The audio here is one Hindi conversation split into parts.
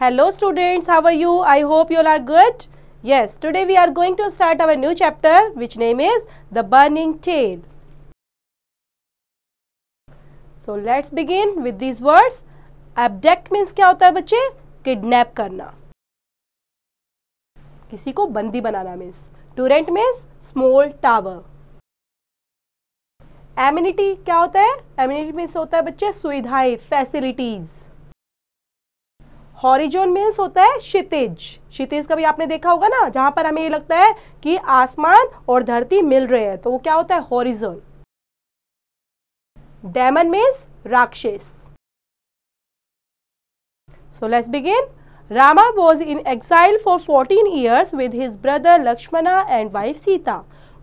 Hello students, how are you? I hope you all are good. Yes, today we are going to start our new chapter which name is The Burning Tale. So let's begin with these words. Abduct means क्या होता है बच्चे? Kidnap करना, किसी को बंदी बनाना means. To rent means small tower. Amenity क्या होता है? Amenity means होता है बच्चे सुविधाएं, facilities. हॉरिजॉन मीन्स होता है क्षितिज. क्षितिज कभी आपने देखा होगा ना, जहां पर हमें ये लगता है कि आसमान और धरती मिल रहे हैं, तो वो क्या होता है? हॉरिजॉन. डेमन मीन्स राक्षस. So let's begin. Rama was in exile for 14 years with his brother Lakshmana and wife Sita.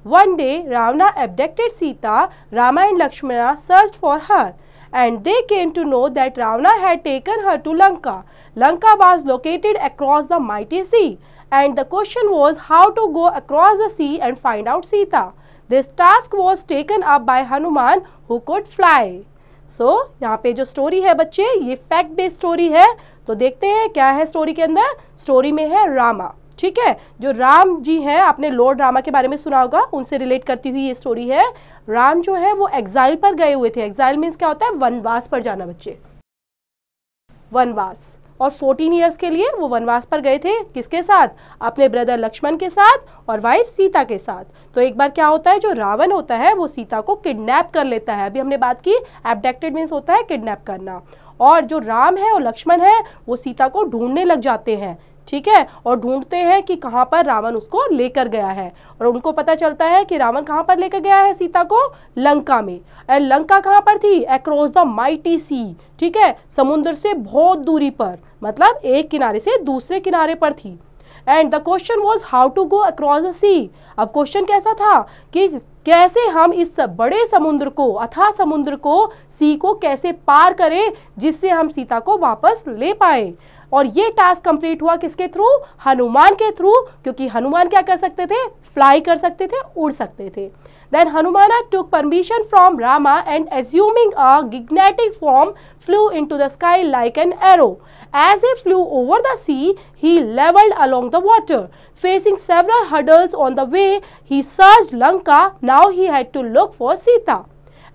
One day, Ravana abducted Sita. Rama and Lakshmana searched for her, and they came to know that Ravana had taken her to Lanka. Lanka was located across the mighty sea, and the question was how to go across the sea and find out Sita. This task was taken up by Hanuman, who could fly. So, यहाँ पे जो स्टोरी है बच्चे, ये फैक्ट बेस्ड स्टोरी है. तो देखते हैं क्या है स्टोरी के अंदर. स्टोरी में है रामा. ठीक है, जो राम जी हैं, आपने लॉर्ड रामा के बारे में सुना होगा, उनसे रिलेट करती हुई ये स्टोरी है. राम जो है वो एग्जाइल पर गए हुए थे. एग्जाइल मीन्स क्या होता है? वनवास पर जाना बच्चे, वनवास. और 14 इयर्स के लिए वो वनवास पर गए थे. किसके साथ? अपने ब्रदर लक्ष्मण के साथ और वाइफ सीता के साथ. तो एक बार क्या होता है, जो रावण होता है वो सीता को किडनैप कर लेता है. अभी हमने बात की, एब्डक्टेड मीन्स होता है किडनैप करना. और जो राम है और लक्ष्मण है वो सीता को ढूंढने लग जाते हैं. ठीक है, और ढूंढते हैं कि कहाँ पर रावण उसको लेकर गया है. और उनको पता चलता है कि रावण कहाँ पर लेकर गया है सीता को? लंका में. एंड लंका कहाँ पर थी? अक्रॉस द माइटी सी. ठीक है, समुद्र से बहुत दूरी पर, मतलब एक किनारे से दूसरे किनारे पर थी. And the question was how to go across the sea. अब क्वेश्चन कैसा था कि कैसे हम इस बड़े समुद्र को, अथाह समुद्र को, सी को कैसे पार करें जिससे हम सीता को वापस ले पाए. और ये टास्क कंप्लीट हुआ किसके थ्रू? हनुमान के थ्रू, क्योंकि हनुमान क्या कर सकते थे? फ्लाई कर सकते थे, उड़ सकते थे. Then Hanumana took permission from Rama and assuming a gigantic form flew into the sky like an arrow. As he flew over the sea, he leveled along the water. Facing several hurdles on the way, he searched Lanka. Now he had to look for Sita.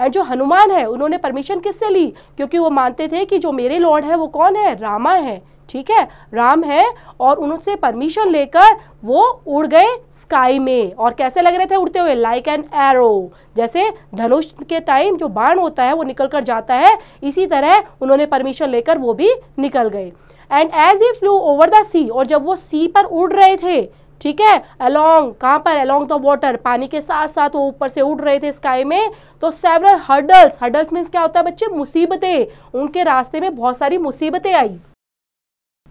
And जो हनुमान है उन्होंने परमिशन किससे ली? क्योंकि वो मानते थे कि जो मेरे लॉर्ड है वो कौन है? रामा है. ठीक है, राम है. और उनसे परमिशन लेकर वो उड़ गए स्काई में. और कैसे लग रहे थे उड़ते हुए? Like an arrow. जैसे धनुष के टाइम जो बाण होता है वो निकल कर जाता है, इसी तरह उन्होंने परमिशन लेकर वो भी निकल गए. And as he flew over the sea, और जब वो सी पर उड़ रहे थे, ठीक है, अलोंग, कहाँ पर? अलोंग द वाटर, पानी के साथ साथ वो ऊपर से उड़ रहे थे स्काई में. तो सेवरल हर्डल्स. हर्डल्स मीन्स क्या होता है बच्चे? मुसीबतें. उनके रास्ते में बहुत सारी मुसीबतें आई.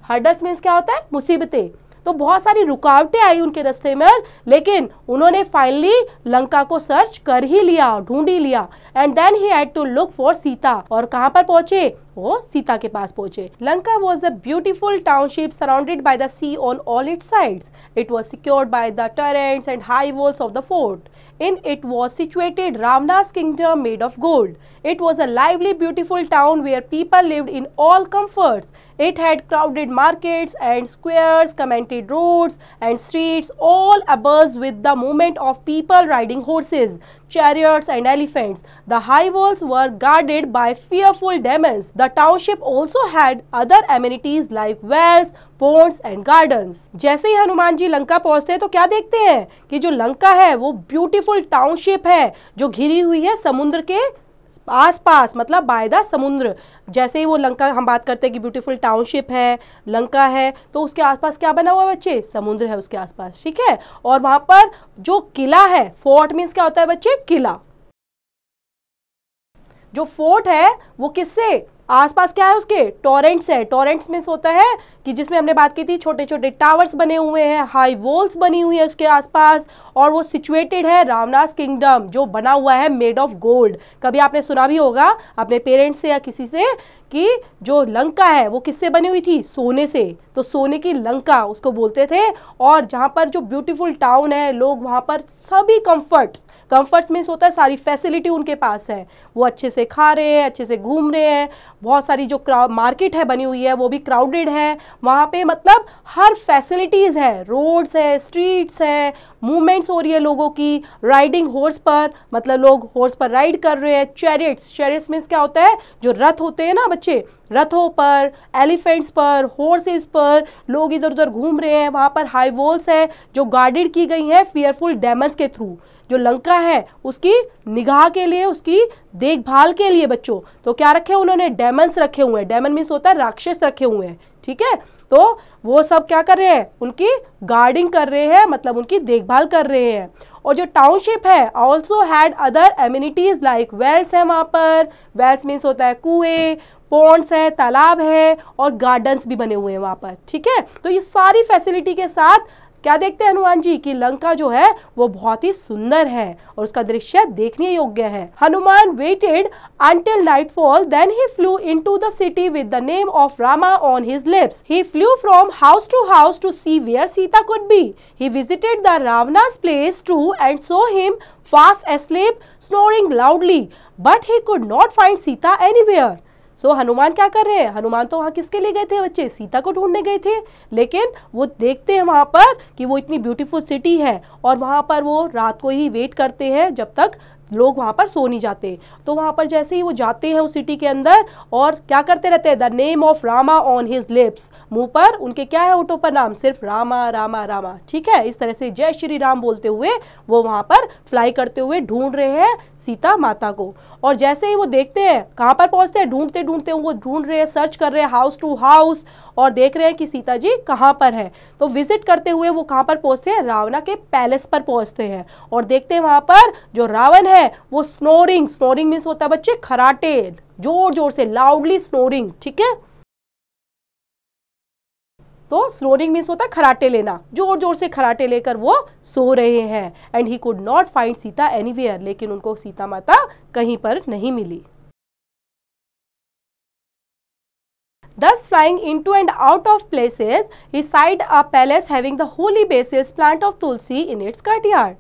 हर्डल्स मीन्स क्या होता है? मुसीबतें. तो बहुत सारी रुकावटें आई उनके रास्ते में, लेकिन उन्होंने फाइनली लंका को सर्च कर ही लिया, ढूंढ ही लिया. And then he had to look for Sita. और कहाँ पर पहुंचे? वो सीता के पास पहुंचे. Lanka was a beautiful township surrounded by the sea on all its sides. It was secured by the torrents and high walls of the fort. In it was situated Ravana's kingdom made of gold. It was a lively, beautiful town where people lived in all comforts. It had crowded markets and squares, cemented roads and streets, all abuzz with the movement of people riding horses, chariots and elephants. The high walls were guarded by fearful demons. The township also had other amenities like wells, ponds and gardens. जैसे ही हनुमान जी लंका पहुंचते हैं तो क्या देखते हैं कि जो लंका है वो ब्यूटीफुल टाउनशिप है जो घिरी हुई है समुद्र के आसपास, मतलब बाय द समुद्र. जैसे ही वो लंका, हम बात करते हैं कि ब्यूटीफुल टाउनशिप है, लंका है, तो उसके आसपास क्या बना हुआ है बच्चे? समुद्र है उसके आसपास. ठीक है, और वहां पर जो किला है, फोर्ट मीन्स क्या होता है बच्चे? किला. जो फोर्ट है वो किससे आसपास क्या है? उसके टॉरेंट्स है. टॉरेंट्स मीन्स होता है कि जिसमें हमने बात की थी, छोटे छोटे टावर्स बने हुए हैं, हाई वॉल्स बनी हुई है उसके आसपास. और वो सिचुएटेड है रावणास किंगडम, जो बना हुआ है मेड ऑफ गोल्ड. कभी आपने सुना भी होगा अपने पेरेंट्स से या किसी से कि जो लंका है वो किससे बनी हुई थी? सोने से. तो सोने की लंका उसको बोलते थे. और जहाँ पर जो ब्यूटीफुल टाउन है, लोग वहाँ पर सभी कंफर्ट्स मीन्स होता है सारी फैसिलिटी उनके पास है. वो अच्छे से खा रहे हैं, अच्छे से घूम रहे हैं, बहुत सारी जो मार्केट है बनी हुई है वो भी क्राउडेड है, वहाँ पे मतलब हर फैसिलिटीज़ है, रोड्स है, स्ट्रीट्स है, मूवमेंट्स हो रही है लोगों की, राइडिंग हॉर्स पर, मतलब लोग हॉर्स पर राइड कर रहे हैं, चैरियट्स मीन्स क्या होता है, जो रथ होते हैं ना बच्चे, रथों पर, एलिफेंट्स पर, हॉर्सेस पर लोग इधर उधर घूम रहे हैं, वहाँ पर हाई वॉल्स हैं जो गार्डेड की गई हैं फियरफुल डेमन्स के थ्रू, जो लंका है उसकी निगाह के लिए, उसकी देखभाल के लिए बच्चों, तो क्या रखे उन्होंने, डेमन्स रखे हुए हैं, डेमन मीन्स होता है राक्षस रखे हुए हैं, ठीक है, तो वो सब क्या कर रहे हैं, उनकी गार्डिंग कर रहे हैं, मतलब उनकी देखभाल कर रहे हैं। और जो टाउनशिप है also had other amenities like wells है, वहां पर वेल्स मीन्स होता है कुएं, पॉन्ड्स है, तालाब है, और गार्डन्स भी बने हुए हैं वहां पर, ठीक है। तो ये सारी फैसिलिटी के साथ क्या देखते हैं हनुमान जी कि लंका जो है वो बहुत ही सुंदर है और उसका दृश्य देखने योग्य है। Hanuman waited until nightfall, then he flew into the city with the name of Rama on his lips. He flew from house to see where Sita could be. He visited the Ravana's place too and saw him fast asleep, snoring loudly, but he could not find Sita anywhere. सो हनुमान क्या कर रहे हैं, हनुमान तो वहाँ किसके लिए गए थे बच्चे, सीता को ढूंढने गए थे, लेकिन वो देखते हैं वहाँ पर कि वो इतनी ब्यूटीफुल सिटी है और वहाँ पर वो रात को ही वेट करते हैं जब तक लोग वहाँ पर सो नहीं जाते। तो वहाँ पर जैसे ही वो जाते हैं उस सिटी के अंदर और क्या करते रहते हैं, the name of Rama on his lips, मुंह पर उनके क्या है होठों पर नाम, सिर्फ रामा रामा रामा, ठीक है। इस तरह से जय श्री राम बोलते हुए वो वहाँ पर फ्लाई करते हुए ढूंढ रहे हैं सीता माता को। और जैसे ही वो देखते हैं कहाँ पर पहुँचते हैं, ढूंढते ढूंढते वो ढूंढ रहे हैं, सर्च कर रहे हैं हाउस टू हाउस और देख रहे हैं कि सीता जी कहाँ पर है। तो विजिट करते हुए वो कहाँ पर पहुँचते हैं, रावणा के पैलेस पर पहुँचते हैं और देखते हैं वहाँ पर जो रावण है वो स्नोरिंग मीन्स होता है बच्चे खराटे, जोर जोर से लाउडली स्नोरिंग, ठीक है। तो स्नोरिंग मीन्स होता है खराटे लेना, जोर जोर से खराटे लेकर वो सो रहे हैं। And he could not find Sita anywhere, लेकिन उनको सीता माता कहीं पर नहीं मिली। Thus flying into and out of places, he sighted a palace having the holy basil plant of Tulsi in its courtyard.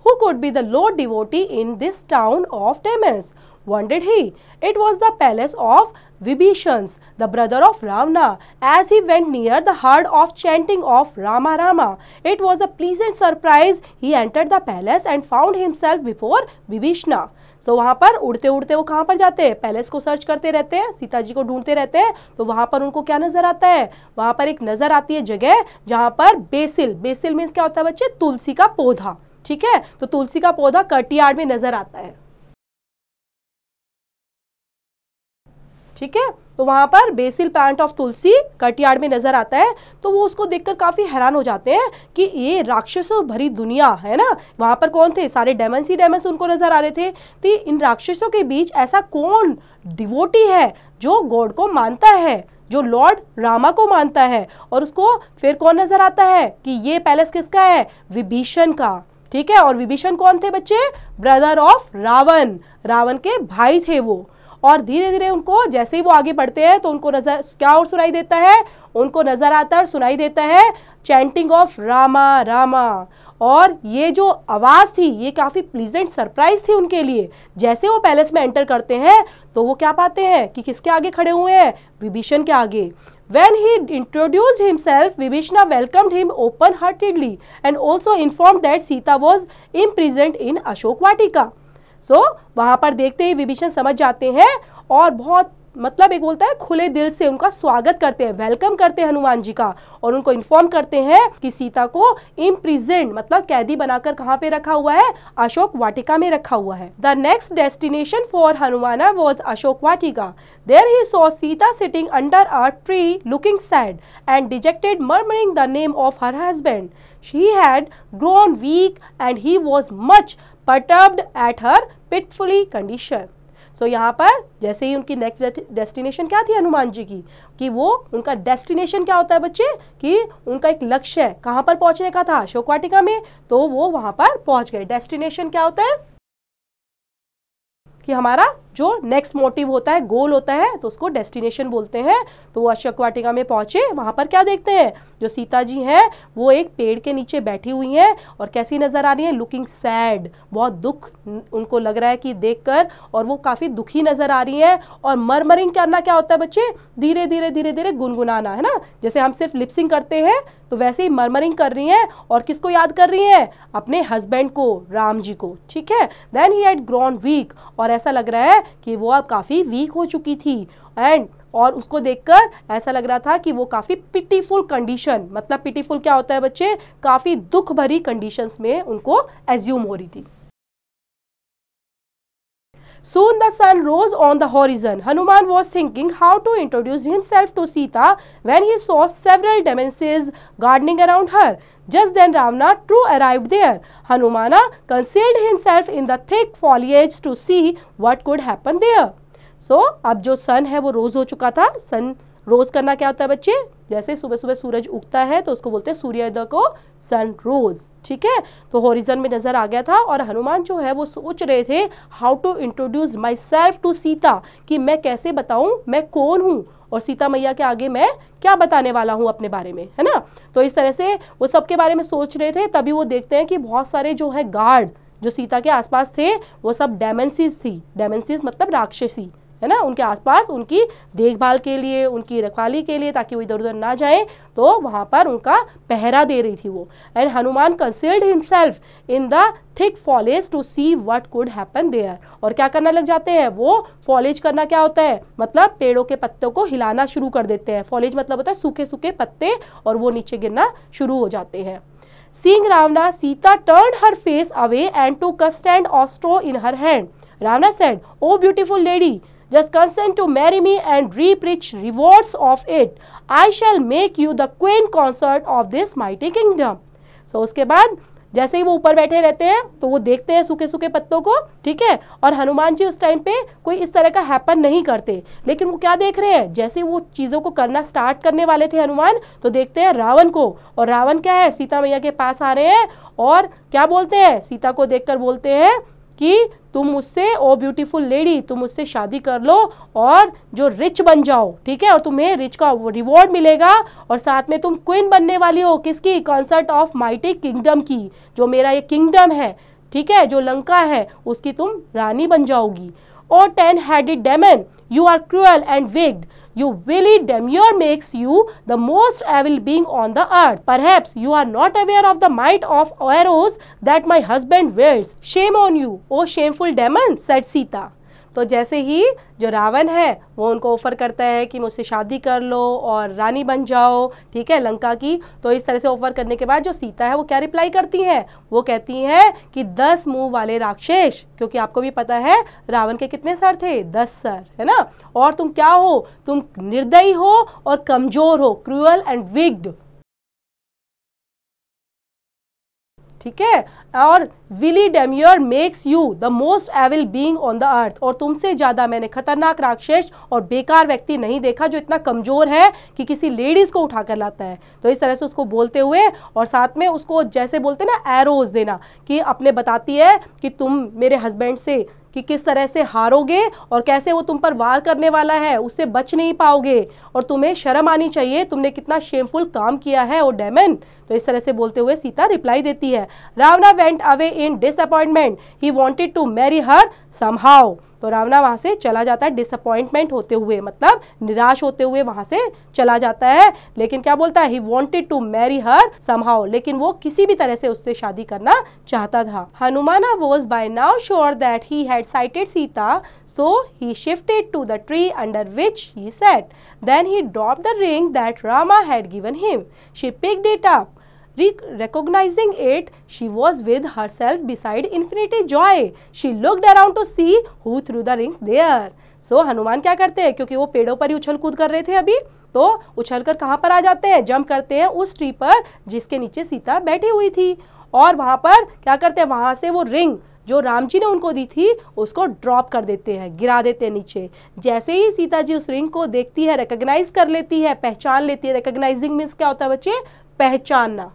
Who could be the Lord devotee in this town of demons? Wondered he. It was the palace of Vibhishan, the brother of Ravana. As he went near the herd of chanting of Rama Rama, it was a pleasant surprise. He entered the palace and found himself before Vibhishna. So वहाँ पर उड़ते उड़ते वो कहाँ पर जाते हैं, पैलेस को सर्च करते रहते हैं, सीता जी को ढूंढते रहते हैं। तो वहाँ पर उनको क्या नजर आता है, वहाँ पर एक नजर आती है जगह जहाँ पर बेसिल मीन्स क्या होता है बच्चे, तुलसी का पौधा, ठीक है। तो तुलसी का पौधा कर्टियार्ड में नजर आता है, ठीक है। तो वहां पर बेसिल प्लांट ऑफ तुलसी कर्टियार्ड में नजर आता है। तो वो उसको देखकर काफी हैरान हो जाते हैं कि ये राक्षसों भरी दुनिया है ना, वहां पर कौन थे, सारे डेमन्स ही डेमन्स उनको नजर आ रहे थे। तो इन राक्षसों के बीच ऐसा कौन डिवोटी है जो गॉड को मानता है, जो लॉर्ड रामा को मानता है। और उसको फिर कौन नजर आता है कि ये पैलेस किसका है, विभीषण का, ठीक है। और विभीषण कौन थे बच्चे, ब्रदर ऑफ रावण के भाई थे वो। और धीरे धीरे उनको जैसे ही वो आगे बढ़ते हैं तो उनको नजर क्या और सुनाई देता है, उनको नजर आता है और सुनाई देता है चैंटिंग ऑफ रामा रामा। और ये जो आवाज थी ये काफी प्लीजेंट सरप्राइज थी उनके लिए। जैसे वो पैलेस में एंटर करते हैं तो वो क्या पाते हैं कि किसके आगे खड़े हुए हैं, विभीषण के आगे। When he introduced himself, Vibhishana welcomed him open-heartedly and also informed that Sita was imprisoned in Ashok Vatika. वहां पर देखते ही विभीषण समझ जाते हैं और बहुत मतलब एक बोलता है खुले दिल से उनका स्वागत करते हैं, वेलकम करते हैं हनुमान जी का। और उनको इन्फॉर्म करते हैं कि सीता को इम्प्रिजेंट मतलब कैदी बनाकर कहाँ पे रखा हुआ है, अशोक वाटिका में रखा हुआ है। The next destination for Hanumana was Ashok Vatika. There he saw Sita sitting under a tree looking sad and dejected, murmuring the name of her husband. She had grown weak and he was much perturbed at her pitiful condition. So यहाँ पर जैसे ही उनकी नेक्स्ट डेस्टिनेशन क्या थी हनुमान जी की, कि वो उनका डेस्टिनेशन क्या होता है बच्चे, कि उनका एक लक्ष्य है, कहाँ पर पहुंचने का था, अशोक वाटिका में। तो वो वहां पर पहुंच गए। डेस्टिनेशन क्या होता है कि हमारा जो नेक्स्ट मोटिव होता है, गोल होता है, तो उसको डेस्टिनेशन बोलते हैं। तो वो अशोक वाटिका में पहुंचे, वहां पर क्या देखते हैं, जो सीता जी हैं वो एक पेड़ के नीचे बैठी हुई हैं और कैसी नजर आ रही है, लुकिंग सैड, बहुत दुख उनको लग रहा है कि देखकर, और वो काफी दुखी नजर आ रही हैं। और मरमरिंग करना क्या होता है बच्चे, धीरे धीरे धीरे धीरे गुनगुनाना, है ना, जैसे हम सिर्फ लिपसिंग करते हैं तो वैसे ही मरमरिंग कर रही हैं। और किसको याद कर रही हैं, अपने हस्बैंड को, राम जी को, ठीक है। Then he had grown weak, और ऐसा लग रहा है कि वो अब काफी वीक हो चुकी थी। एंड और उसको देखकर ऐसा लग रहा था कि वो काफी पिटीफुल कंडीशन, मतलब पिटीफुल क्या होता है बच्चे, काफी दुख भरी कंडीशंस में उनको एज्यूम हो रही थी। Soon the sun rose on the horizon. Hanuman was thinking how to introduce himself to Sita when he saw several demons gardening around her. Just then Ravana too arrived there. Hanumana concealed himself in the thick foliage to see what could happen there. So अब जो सन है वो रोज हो चुका था। सन रोज करना क्या होता है बच्चे, जैसे सुबह सुबह सूरज उगता है तो उसको बोलते हैं सूर्योदय को सन रोज, ठीक है। तो होरिजन में नजर आ गया था और हनुमान जो है वो सोच रहे थे how to introduce myself to Sita, कि मैं कैसे बताऊं मैं कौन हूँ और सीता मैया के आगे मैं क्या बताने वाला हूँ अपने बारे में, है ना। तो इस तरह से वो सबके बारे में सोच रहे थे। तभी वो देखते हैं कि बहुत सारे जो है गार्ड जो सीता के आसपास थे वो सब डेमेंसीज थी। डेमेंसीज मतलब राक्षसी, है ना, उनके आसपास उनकी देखभाल के लिए, उनकी रखवाली के लिए, ताकि वो इधर उधर ना जाए, तो वहां पर उनका पहरा दे रही थी वो। And Hanuman concealed himself in the thick foliage to see what could happen there. और क्या करना लग जाते हैं वो, फॉलेज करना क्या होता है, मतलब पेड़ों के पत्तों को हिलाना शुरू कर देते हैं। फॉलेज मतलब होता है सूखे सूखे पत्ते, और वो नीचे गिरना शुरू हो जाते हैं। Seeing Ravana, Sita turned her face away and took a stand of straw in her hand. Ravana said, "O beautiful lady, just consent to marry me and reap rich rewards of it. I shall make you the queen consort of this mighty kingdom." So उसके बाद जैसे ही वो ऊपर बैठे रहते हैं तो वो देखते हैं सूखे सूखे पत्तों को, ठीक है। और हनुमान जी उस टाइम पे कोई इस तरह का हैपन नहीं करते, लेकिन वो क्या देख रहे हैं, जैसे वो चीज़ों को करना स्टार्ट करने वाले थे हनुमान, तो देखते हैं रावण को। और रावण क्या है, सीता मैया के पास आ रहे हैं और क्या बोलते हैं, सीता को देखकर बोलते हैं कि तुम मुझसे, ओ ब्यूटीफुल लेडी, तुम मुझसे शादी कर लो और जो रिच बन जाओ, ठीक है, और तुम्हें रिच का रिवॉर्ड मिलेगा, और साथ में तुम क्वीन बनने वाली हो किसकी, कंसर्ट ऑफ माइटी किंगडम की, जो मेरा ये किंगडम है, ठीक है, जो लंका है उसकी तुम रानी बन जाओगी। O 10-headed demon, you are cruel and wicked. You wily demure makes you the most evil being on the earth. Perhaps you are not aware of the might of arrows that my husband wields. Shame on you, O shameful demon, said Sita. तो जैसे ही जो रावण है वो उनको ऑफर करता है कि मुझसे शादी कर लो और रानी बन जाओ, ठीक है, लंका की। तो इस तरह से ऑफर करने के बाद जो सीता है वो क्या रिप्लाई करती हैं, वो कहती हैं कि 10 मुंह वाले राक्षस, क्योंकि आपको भी पता है रावण के कितने सर थे, 10 सर, है ना। और तुम क्या हो, तुम निर्दयी हो और कमजोर हो, क्रूअल एंड विक्ड, ठीक है। और wily demure makes you the most evil being on the earth, और तुमसे ज्यादा मैंने खतरनाक राक्षस और बेकार व्यक्ति नहीं देखा जो इतना कमजोर है कि किसी लेडीज को उठाकर लाता है। तो इस तरह से उसको बोलते हुए और साथ में उसको जैसे बोलते ना एरोज देना, कि अपने बताती है कि तुम मेरे हस्बैंड से कि किस तरह से हारोगे और कैसे वो तुम पर वार करने वाला है, उससे बच नहीं पाओगे, और तुम्हें शर्म आनी चाहिए, तुमने कितना शेमफुल काम किया है ओ डेमन। तो इस तरह से बोलते हुए सीता रिप्लाई देती है। Ravana went away in disappointment, he wanted to marry her somehow. तो रावणा वहां से चला जाता है डिसअपॉइंटमेंट होते हुए, मतलब निराश होते हुए वहां से चला जाता है। लेकिन क्या बोलता है, he wanted to marry her somehow, लेकिन वो किसी भी तरह से उससे शादी करना चाहता था। Hanumana was by now sure that he had sighted Sita, so he shifted to the tree under which he sat. Then he dropped the ring that Rama had given him. She picked it up. Recognizing it, she was with herself beside infinity joy. She looked around to see who threw the ring there. So Hanuman क्या करते हैं, क्योंकि वो पेड़ों पर ही उछल कूद कर रहे थे अभी, तो उछलकर कहाँ पर आ जाते हैं, जंप करते हैं उस ट्री पर जिसके नीचे सीता बैठी हुई थी। और वहां पर क्या करते हैं, वहां से वो रिंग जो राम जी ने उनको दी थी उसको ड्रॉप कर देते हैं, गिरा देते हैं नीचे। जैसे ही सीता जी उस रिंग को देखती है, रिकॉग्नाइज कर लेती है, पहचान लेती है। रिकॉग्नाइजिंग मीन्स क्या होता है बच्चे, पहचानना,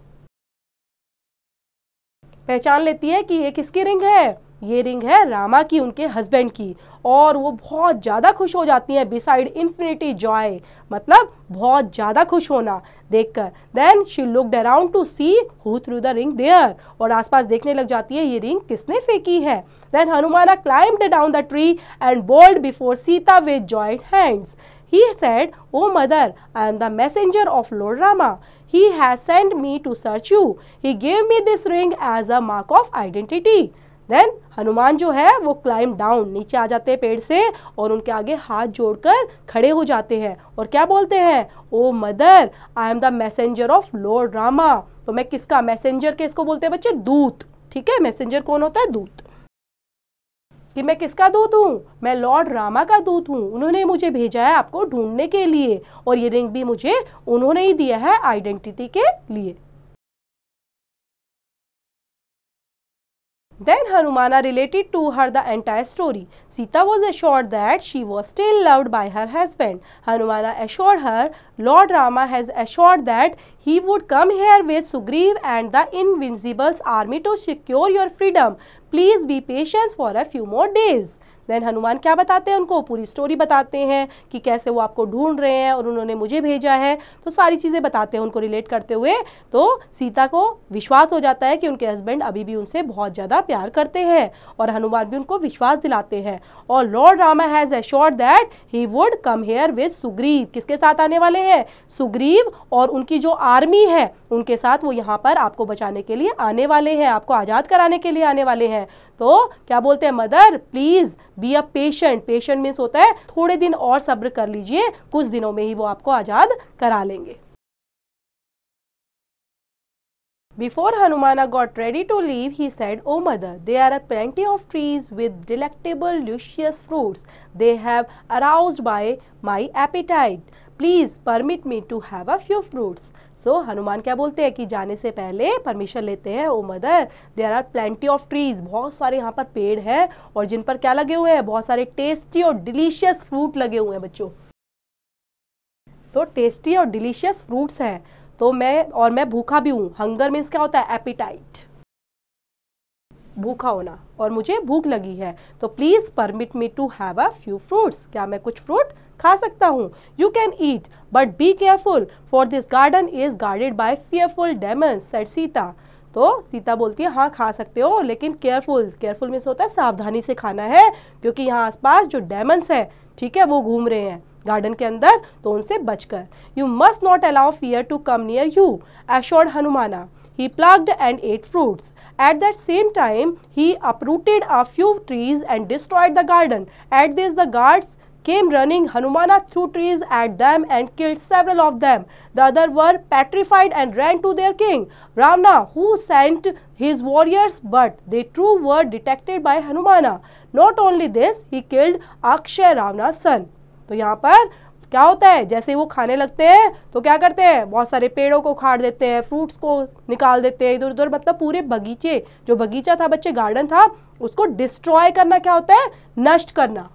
पहचान लेती है कि ये किसकी रिंग है, ये रिंग है रामा की, उनके हस्बैंड की, और वो बहुत ज़्यादा खुश हो जाती हैं, बिसाइड इन्फिनिटी जॉय, मतलब बहुत ज़्यादा खुश होना देखकर। Then she looked around to see who through the ring there, और आसपास देखने लग जाती है ये रिंग किसने फेंकी है। Then Hanumana climbed down the tree and bowed before Sita with joint hands. He said, "O mother, I am the messenger of Lord Rama. He has sent me to search you. He gave me this ring as a mark of identity." Then Hanuman जो है वो क्लाइम डाउन, नीचे आ जाते हैं पेड़ से और उनके आगे हाथ जोड़कर खड़े हो जाते हैं और क्या बोलते हैं, O mother, I am the messenger of lord Rama. तो मैं किसका मैसेंजर, किसको बोलते हैं बच्चे, दूत. ठीक है, मैसेंजर कौन होता है, दूत. कि मैं किसका दूत हूँ, मैं लॉर्ड रामा का दूत हूँ. उन्होंने मुझे भेजा है आपको ढूंढने के लिए, और ये रिंग भी मुझे उन्होंने ही दिया है आइडेंटिटी के लिए. Then Hanumana related to her the entire story. Sita was assured that she was still loved by her husband. Hanumana assured her, Lord Rama has assured that he would come here with Sugriv and the Invincible's army to secure your freedom. Please be patient for a few more days. Then Hanuman क्या बताते हैं उनको, पूरी स्टोरी बताते हैं कि कैसे वो आपको ढूंढ रहे हैं और उन्होंने मुझे भेजा है. तो सारी चीज़ें बताते हैं उनको रिलेट करते हुए. तो सीता को विश्वास हो जाता है कि उनके हस्बैंड अभी भी उनसे बहुत ज़्यादा प्यार करते हैं और हनुमान भी उनको विश्वास दिलाते हैं. और Lord Rama has assured that he would come here with Sugriva. किसके साथ आने वाले हैं, सुग्रीव और उनकी जो आर्मी है उनके साथ वो यहाँ पर आपको बचाने के लिए आने वाले हैं, आपको आज़ाद कराने के लिए आने वाले हैं. तो क्या बोलते हैं, mother please be a patient. Patient means होता है थोड़े दिन और सब्र कर लीजिए, कुछ दिनों में ही वो आपको आजाद करा लेंगे. Before Hanumana got ready to leave, he said, "O mother, there are plenty of trees with delectable, luscious fruits. They have aroused by my appetite. Please permit me to have a few fruits." So Hanuman क्या बोलते हैं कि जाने से पहले परमिशन लेते हैं, O mother there are plenty of trees, बहुत सारे यहाँ पर पेड़ हैं और जिन पर क्या लगे हुए हैं, बहुत सारे टेस्टी और डिलीशियस फ्रूट लगे हुए हैं बच्चों. तो टेस्टी और डिलीशियस फ्रूट्स हैं. तो मैं भूखा भी हूँ. हंगर मीन्स क्या होता है, एपिटाइट, भूखा होना, और मुझे भूख लगी है. तो please permit me to have a few fruits, क्या मैं कुछ फ्रूट खा सकता हूँ. You can eat but be careful for this garden is guarded by fearful demons, said Sita. तो सीता बोलती है हाँ खा सकते हो, लेकिन केयरफुल, केयरफुल मीन्स होता है सावधानी से खाना है, क्योंकि यहाँ आसपास जो डेमन्स है, ठीक है, वो घूम रहे हैं गार्डन के अंदर, तो उनसे बचकर. You must not allow fear to come near you, assured Hanumana. He plucked and ate fruits. At that same time, he uprooted a few trees and destroyed the garden. At this, the guards came running. Hanumana threw trees at them and killed several of them. The others were petrified and ran to their king, Ravana, who sent his warriors, but they too were detected by Hanumana. Not only this, he killed Akshay, Ravana's son. तो यहाँ पर क्या होता है, जैसे वो खाने लगते हैं तो क्या करते हैं, बहुत सारे पेड़ों को उखाड़ देते हैं, फ्रूट्स को निकाल देते हैं इधर उधर, मतलब पूरे बगीचे, जो बगीचा था बच्चे, गार्डन था, उसको डिस्ट्रॉय करना क्या होता है, नष्ट करना,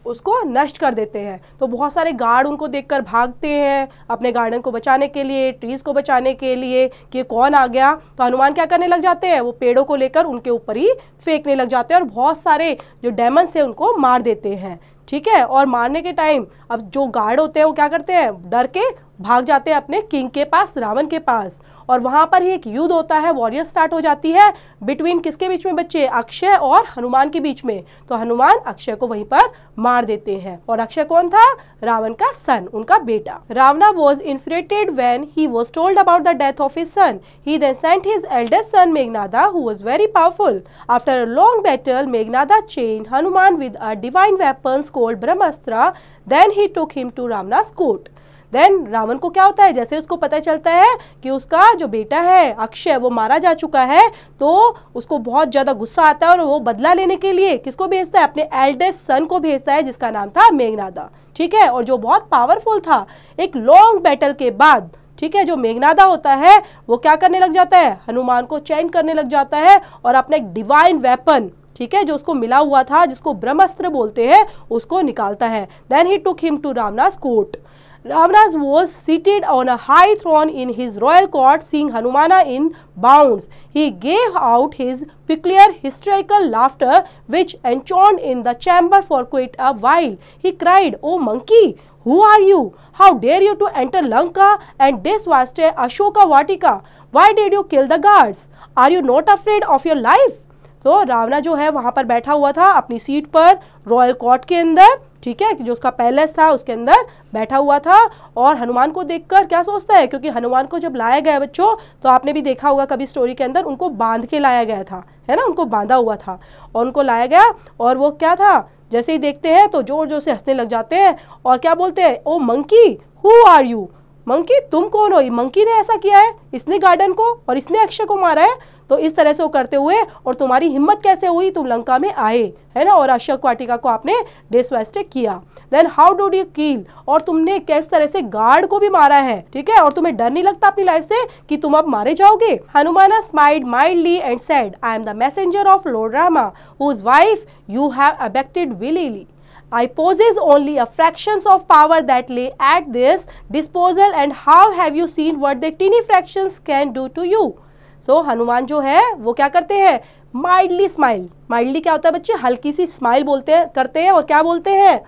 उसको नष्ट कर देते हैं. तो बहुत सारे गार्ड उनको देखकर भागते हैं अपने गार्डन को बचाने के लिए, ट्रीज को बचाने के लिए कि कौन आ गया. तो हनुमान क्या करने लग जाते हैं, वो पेड़ों को लेकर उनके ऊपर ही फेंकने लग जाते हैं और बहुत सारे जो डेमन्स थे उनको मार देते हैं. ठीक है, और मारने के टाइम अब जो गार्ड होते हैं वो क्या करते हैं, डर के भाग जाते हैं अपने किंग के पास, रावण के पास, और वहां पर ही एक युद्ध होता है, वॉरियर स्टार्ट हो जाती है बिटवीन किसके बीच में बच्चे, अक्षय और हनुमान के बीच में. तो हनुमान अक्षय को वहीं पर मार देते हैं. और अक्षय कौन था, रावण का सन, उनका बेटा. Ravana was infuriated when he was told about the death of his son. He then sent his eldest son Meghnada, who was very powerful. After a long battle Meghnada chained Hanuman with a divine weapons called Brahmastra. Then he took him to Ravana's court. देन रावण को क्या होता है, जैसे उसको पता चलता है कि उसका जो बेटा है अक्षय वो मारा जा चुका है, तो उसको बहुत ज्यादा गुस्सा आता है और वो बदला लेने के लिए किसको भेजता है, अपने एल्डेस्ट सन को भेजता है, जिसका नाम था मेघनादा. ठीक है, और जो बहुत पावरफुल था. एक लॉन्ग बैटल के बाद, ठीक है, जो मेघनादा होता है वो क्या करने लग जाता है, हनुमान को चैन करने लग जाता है और अपना एक डिवाइन वेपन, ठीक है, जो उसको मिला हुआ था, जिसको ब्रह्मास्त्र बोलते हैं, उसको निकालता है. Then he took him to Ravana's court. Ravana was seated on a high throne in his royal court, seeing Hanumana in bounds. He gave out his peculiar hysterical laughter, which echoed in the chamber for quite a while. He cried, "O monkey, who are you? How dare you to enter Lanka and devastate Ashoka Vatika? Why did you kill the guards? Are you not afraid of your life?" तो रावणा जो है वहां पर बैठा हुआ था अपनी सीट पर रॉयल कोर्ट के अंदर, ठीक है, जो उसका पैलेस था उसके अंदर बैठा हुआ था, और हनुमान को देखकर क्या सोचता है, क्योंकि हनुमान को जब लाया गया बच्चों, तो आपने भी देखा होगा कभी स्टोरी के अंदर, उनको बांध के लाया गया था, है ना, उनको बांधा हुआ था और उनको लाया गया, और वो क्या था, जैसे ही देखते हैं तो जोर जोर से हंसने लग जाते हैं और क्या बोलते हैं, oh monkey, who are you? Monkey, तुम कौन हो? मंकी ने ऐसा किया है, इसने गार्डन को और इसने अक्षय को मारा है, तो इस तरह से वो करते हुए, और तुम्हारी हिम्मत कैसे हुई, तुम लंका में आए, है ना, और अशोक वाटिका को आपने डिसवेस्ट किया। Then how do you kill, और तुमने किस तरह से गार्ड को भी मारा है, ठीक है, और तुम्हें डर नहीं लगता अपनी लाइफ से कि तुम अब मारे जाओगे? Hanumana smiled mildly and said, I am the messenger of lord Rama, whose wife you have abducted willingly. I possess only a fractions of power that lay at this disposal, and how have you seen what the teeny fractions can do to you? So Hanuman जो है वो क्या करते हैं, माइल्डली स्माइल, माइल्डली क्या होता है बच्चे, हल्की सी स्माइल बोलते हैं, करते हैं, और क्या बोलते हैं,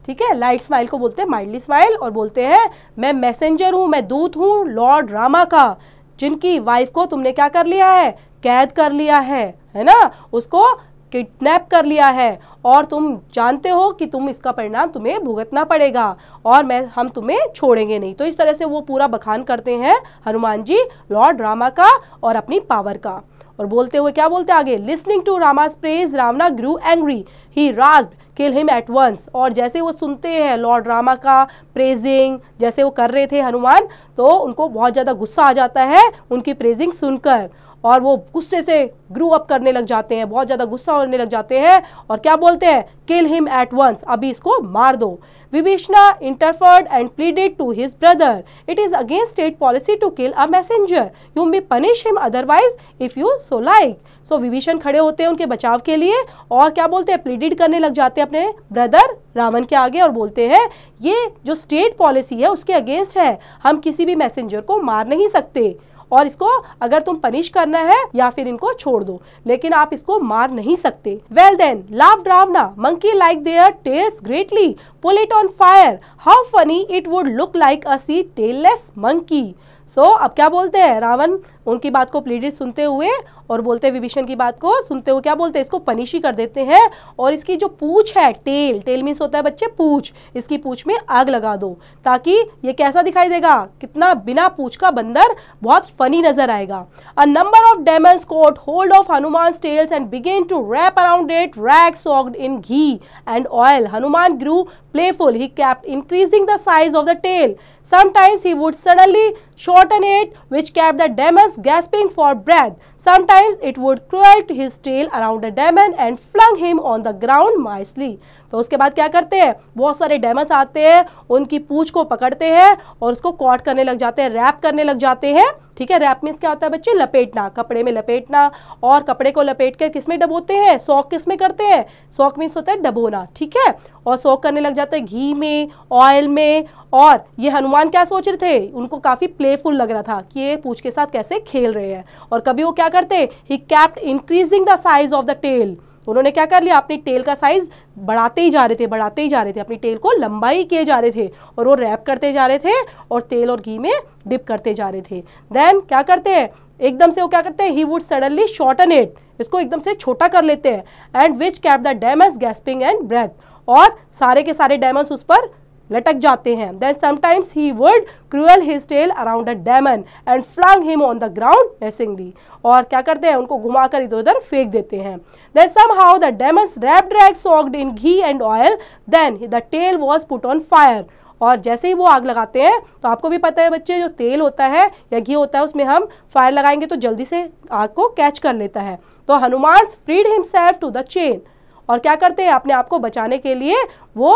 ठीक है, लाइट स्माइल को बोलते हैं माइल्डली स्माइल, और बोलते हैं मैं मैसेंजर हूँ, मैं दूत हूँ लॉर्ड रामा का, जिनकी वाइफ को तुमने क्या कर लिया है, कैद कर लिया है ना, उसको किडनैप कर लिया है, और तुम जानते हो कि तुम इसका परिणाम तुम्हें भुगतना पड़ेगा, और हम तुम्हें छोड़ेंगे नहीं। तो इस तरह से वो पूरा बखान करते हैं हनुमान जी लॉर्ड रामा का और अपनी पावर का, और बोलते हुए क्या बोलते आगे, listening to Rama's praise Ravana grew angry, he roared kill him at once. और जैसे वो सुनते हैं लॉर्ड रामा का प्रेजिंग, जैसे वो कर रहे थे हनुमान, तो उनको बहुत ज़्यादा गुस्सा आ जाता है उनकी प्रेजिंग सुनकर, और वो गुस्से से ग्रू अप करने लग जाते हैं, बहुत ज़्यादा गुस्सा होने लग जाते हैं, और क्या बोलते हैं, किल हिम एट वंस, अभी इसको मार दो। Vibhishana interfered and pleaded to his brother, it is against state policy to kill a messenger, you may punish him otherwise if you so like. So Vibhishana खड़े होते हैं उनके बचाव के लिए, और क्या बोलते हैं, प्लीडेड करने लग जाते हैं अपने ब्रदर रावण के आगे, और बोलते हैं ये जो स्टेट पॉलिसी है उसके अगेंस्ट है, हम किसी भी मैसेंजर को मार नहीं सकते, और इसको अगर तुम पनिश करना है या फिर इनको छोड़ दो, लेकिन आप इसको मार नहीं सकते। Well then laughed Ravana, monkey like their tails greatly, pull it on fire, how funny it would look like a see tailless monkey. So अब क्या बोलते हैं, रावण उनकी बात को प्लीडेड सुनते हुए और बोलते हैं विभीषण की बात को सुनते हुए, क्या बोलते हैं, इसको पनिश ही कर देते हैं, और इसकी जो पूछ है, टेल, टेल मीन्स होता है बच्चे पूछ, इसकी पूछ में आग लगा दो, ताकि ये कैसा दिखाई देगा, कितना बिना पूछ का बंदर बहुत फनी नजर आएगा। A number of Demons caught hold of Hanuman's tails and began to wrap around it rags soaked in ghee and oil. Hanuman grew playful. He kept increasing the size of the tail. Sometimes he would suddenly shorten it, which kept the demons gasping for breath. Sometimes it would curl his tail around the demon and flung him on the ground miserly. तो उसके बाद क्या करते हैं, बहुत सारे डेमन्स आते हैं, उनकी पूंछ को पकड़ते हैं और उसको कॉट करने लग जाते हैं, रैप करने लग जाते हैं, ठीक है। रैप मीन्स क्या होता है बच्चे, लपेटना, कपड़े में लपेटना, और कपड़े को लपेट कर किस में डबोते हैं, सौक किस में करते हैं, सौक मीन्स होता है डबोना, ठीक है, और सौक करने लग जाते हैं घी में, ऑयल में। और ये हनुमान क्या सोच रहे थे, उनको काफी प्लेफुल लग रहा था कि ये पूंछ के साथ कैसे खेल रहे हैं, और कभी वो क्या करते, he kept increasing the size of the tail, उन्होंने क्या कर लिया, अपनी टेल का साइज बढ़ाते ही जा रहे थे, बढ़ाते ही जा रहे थे, अपनी टेल को लंबाई किए जा रहे थे, और वो रैप करते जा रहे थे और तेल और घी में डिप करते जा रहे थे। देन क्या करते हैं, एकदम से वो क्या करते हैं, he would suddenly shorten it, इसको एकदम से छोटा कर लेते हैं, and which kept the demons gasping and breath, और सारे के सारे डेमन्स उस पर लटक जाते हैं। Then sometimes he would curl his tail around a demon and flung him on the ground menacingly, और क्या करते हैं, उनको घुमाकर इधर उधर फेंक देते हैं। Then somehow the demons wrapped rags soaked in ghee and oil, then the tail was put on fire, और जैसे ही वो आग लगाते हैं, तो आपको भी पता है बच्चे, जो तेल होता है या घी होता है उसमें हम फायर लगाएंगे तो जल्दी से आग को कैच कर लेता है। तो Hanuman freed himself to the chain, और क्या करते हैं, अपने आप को बचाने के लिए वो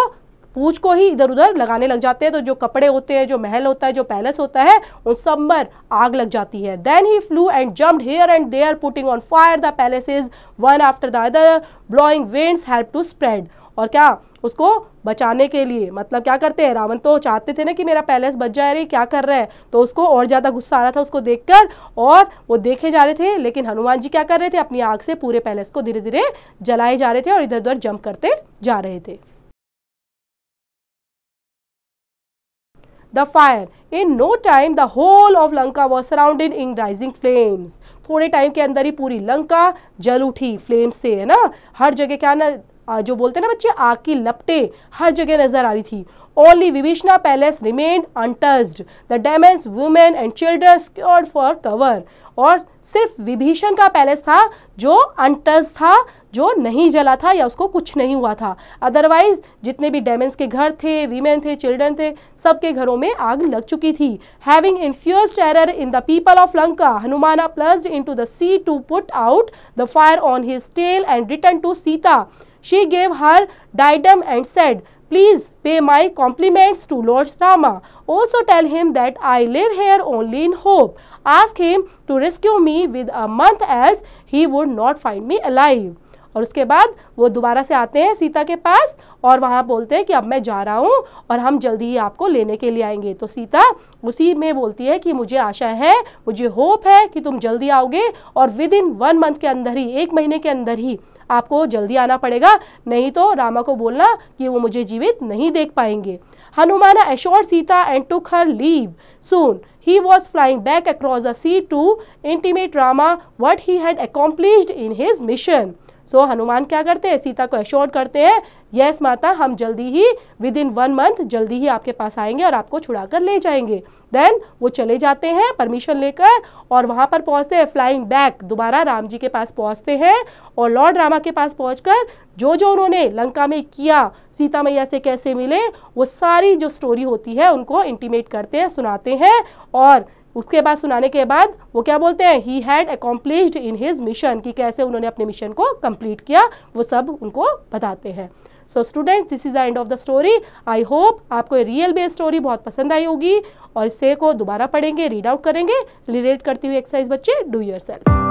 पूंछ को ही इधर उधर लगाने लग जाते हैं। तो जो कपड़े होते हैं, जो महल होता है, जो पैलेस होता है, उन सब में आग लग जाती है। Then he flew and jumped here and there putting on fire the palaces one after the other, blowing winds help to spread. और क्या उसको बचाने के लिए, मतलब क्या करते हैं, रावण तो चाहते थे ना कि मेरा पैलेस बच जाए, रे क्या कर रहा है, तो उसको और ज्यादा गुस्सा आ रहा था उसको देखकर, और वो देखे जा रहे थे। लेकिन हनुमान जी क्या कर रहे थे, अपनी आग से पूरे पैलेस को धीरे धीरे जलाए जा रहे थे और इधर उधर जंप करते जा रहे थे। The fire. In no time, the whole of Lanka was surrounded in rising flames. थोड़े टाइम के अंदर ही पूरी लंका जल उठी फ्लेम से, है ना। हर जगह क्या ना, जो बोलते हैं ना बच्चे, आग की लपटें हर जगह नजर आ रही थी। Only Vibhishana palace remained untouched. The damaged women and children secured for cover. और सिर्फ विभीषण का पैलेस था जो अनटच था, जो नहीं जला था या उसको कुछ नहीं हुआ था। अदरवाइज जितने भी डैमेज के घर थे, वीमेन थे, चिल्ड्रन थे, सबके घरों में आग लग चुकी थी। Having infused terror in the people of Lanka, Hanumana plunged into the sea to put out the fire on his tail and returned to Sita. She gave her diadem and said, "Please pay my compliments to Lord Rama. Also tell him that I live here only in hope. Ask him to rescue me with a month, else he would not find me alive." और उसके बाद वो दोबारा से आते हैं सीता के पास और वहाँ बोलते हैं कि अब मैं जा रहा हूँ और हम जल्दी ही आपको लेने के लिए आएंगे। तो सीता उसी में बोलती है कि मुझे आशा है, मुझे होप है कि तुम जल्दी आओगे और विद इन 1 मंथ के अंदर ही, 1 महीने के अंदर ही आपको जल्दी आना पड़ेगा, नहीं तो रामा को बोलना कि वो मुझे जीवित नहीं देख पाएंगे। हनुमाना assured Sita and took her leave. Soon he was flying back across the sea to intimate Rama what he had accomplished in his mission. सो हनुमान क्या करते हैं, सीता को एश्योर्ड करते हैं, यस माता, हम जल्दी ही विद इन 1 मंथ जल्दी ही आपके पास आएंगे और आपको छुड़ा कर ले जाएंगे। देन वो चले जाते हैं परमिशन लेकर और वहाँ पर पहुँचते हैं, फ्लाइंग बैक, दोबारा राम जी के पास पहुँचते हैं और लॉर्ड रामा के पास पहुँचकर जो जो उन्होंने लंका में किया, सीता मैया से कैसे मिले, वो सारी जो स्टोरी होती है उनको इंटीमेट करते हैं, सुनाते हैं। और उसके बाद सुनाने के बाद वो क्या बोलते हैं, he had accomplished in his mission, कि कैसे उन्होंने अपने मिशन को कंप्लीट किया, वो सब उनको बताते हैं। So students, this is the end of the story. I hope आपको ये रियल बेस्ड स्टोरी बहुत पसंद आई होगी और इसे को दोबारा पढ़ेंगे, रीड आउट करेंगे, रिलेट करती हुई एक्सरसाइज बच्चे डू योरसेल्फ।